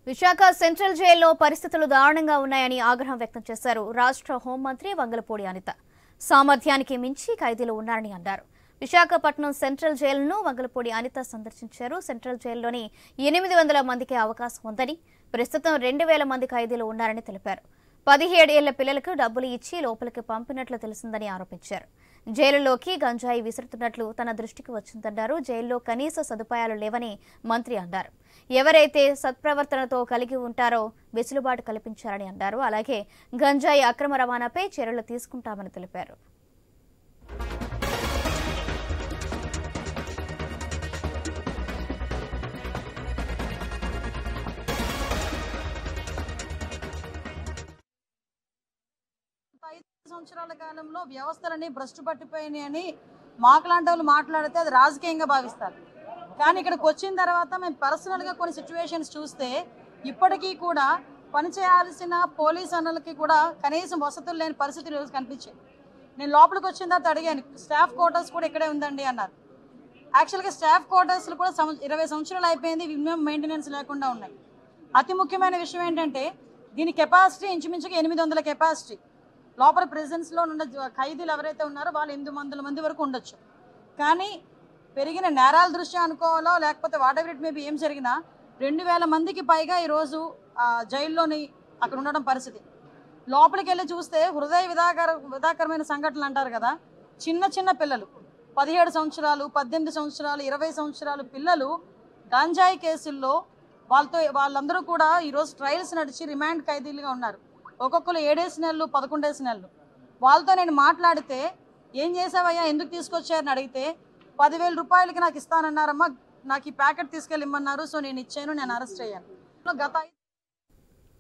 Visakha central జైల్లో పరిస్థితులు దారుణంగా ఉన్నాయని ఆగ్రహం వ్యక్తం చేశారు రాష్ట్ర హోంమంత్రి వంగలపూడి అనిత. సామర్థ్యానికి మించి ఖైదీలు ఉన్నారని అన్నారు. విశాఖపట్నం సెంట్రల్ జైలును వంగలపూడి అనిత సందర్శించారు. సెంట్రల్ జైల్లోని 800 మందికి అవకాశం ఉందని, ప్రస్తుతం 2000 మంది ఖైదీలు ఉన్నారని తెలిపారు. 17 ఏళ్ల పిల్లలకు డబ్బులు ఇచ్చి లోపలికి పంపినట్లు తెలిసిందని ఆరోపించారు. జైలులోకి గంజాయి విసురుతున్నట్లు తన దృష్టికి వచ్చిందన్నారు. జైల్లో కనీస సదుపాయాలు లేవని మంత్రి అన్నారు. ఎవరైతే సత్ప్రవర్తనతో కలిగి ఉంటారో వెసులుబాటు కల్పించారని అన్నారు. అలాగే గంజాయి అక్రమ రవాణాపై చర్యలు తీసుకుంటామని తెలిపారు. సంవత్సరాల కాలంలో వ్యవస్థలన్నీ భ్రష్టు పట్టిపోయినాయని మాకులాంటి వాళ్ళు మాట్లాడితే అది రాజకీయంగా భావిస్తారు. కానీ ఇక్కడికి వచ్చిన తర్వాత మేము పర్సనల్గా కొన్ని సిచ్యువేషన్స్ చూస్తే ఇప్పటికీ కూడా పనిచేయాల్సిన పోలీస్ అన్నలకి కూడా కనీసం వసతులు లేని పరిస్థితి రోజు కనిపించాయి. నేను లోపలికి వచ్చిన తర్వాత అడిగాను, స్టాఫ్ క్వార్టర్స్ కూడా ఇక్కడే ఉందండి అన్నారు. యాక్చువల్గా స్టాఫ్ క్వార్టర్స్లు కూడా 20 సంవత్సరాలు అయిపోయింది, మినిమం మెయింటెనెన్స్ లేకుండా ఉన్నాయి. అతి ముఖ్యమైన విషయం ఏంటంటే దీని కెపాసిటీ ఇంచుమించుగా 800 కెపాసిటీ. లోపల ప్రెజెన్స్లో ఉన్న ఖైదీలు ఎవరైతే ఉన్నారో వాళ్ళు 800 మంది వరకు ఉండొచ్చు. కానీ పెరిగిన నేరాల దృష్ట్యా అనుకోవాలో లేకపోతే వాట్ ఎవర్ ఇట్ మేబీ ఏం జరిగినా 2000 మందికి పైగా ఈరోజు జైల్లోని అక్కడ ఉండడం పరిస్థితి. లోపలికి వెళ్ళి చూస్తే హృదయ విధాకరమైన సంఘటనలు అంటారు కదా. చిన్న చిన్న పిల్లలు 17 సంవత్సరాలు, 18 సంవత్సరాలు, 20 సంవత్సరాలు పిల్లలు గాంజాయి కేసుల్లో వాళ్ళందరూ కూడా ఈరోజు ట్రయల్స్ నడిచి రిమాండ్ ఖైదీలుగా ఉన్నారు. ఒక్కొక్కరు 7 నెలలు, 11 నెలలు. వాళ్ళతో నేను మాట్లాడితే ఏం చేసావయ్యా, ఎందుకు తీసుకొచ్చారని అడిగితే 10,000 రూపాయలకి నాకు ఇస్తానన్నారమ్మా, నాకు ఈ ప్యాకెట్ తీసుకెళ్ళిమ్మన్నారు, సో నేను ఇచ్చాను, నేను అరెస్ట్ అయ్యాను. గత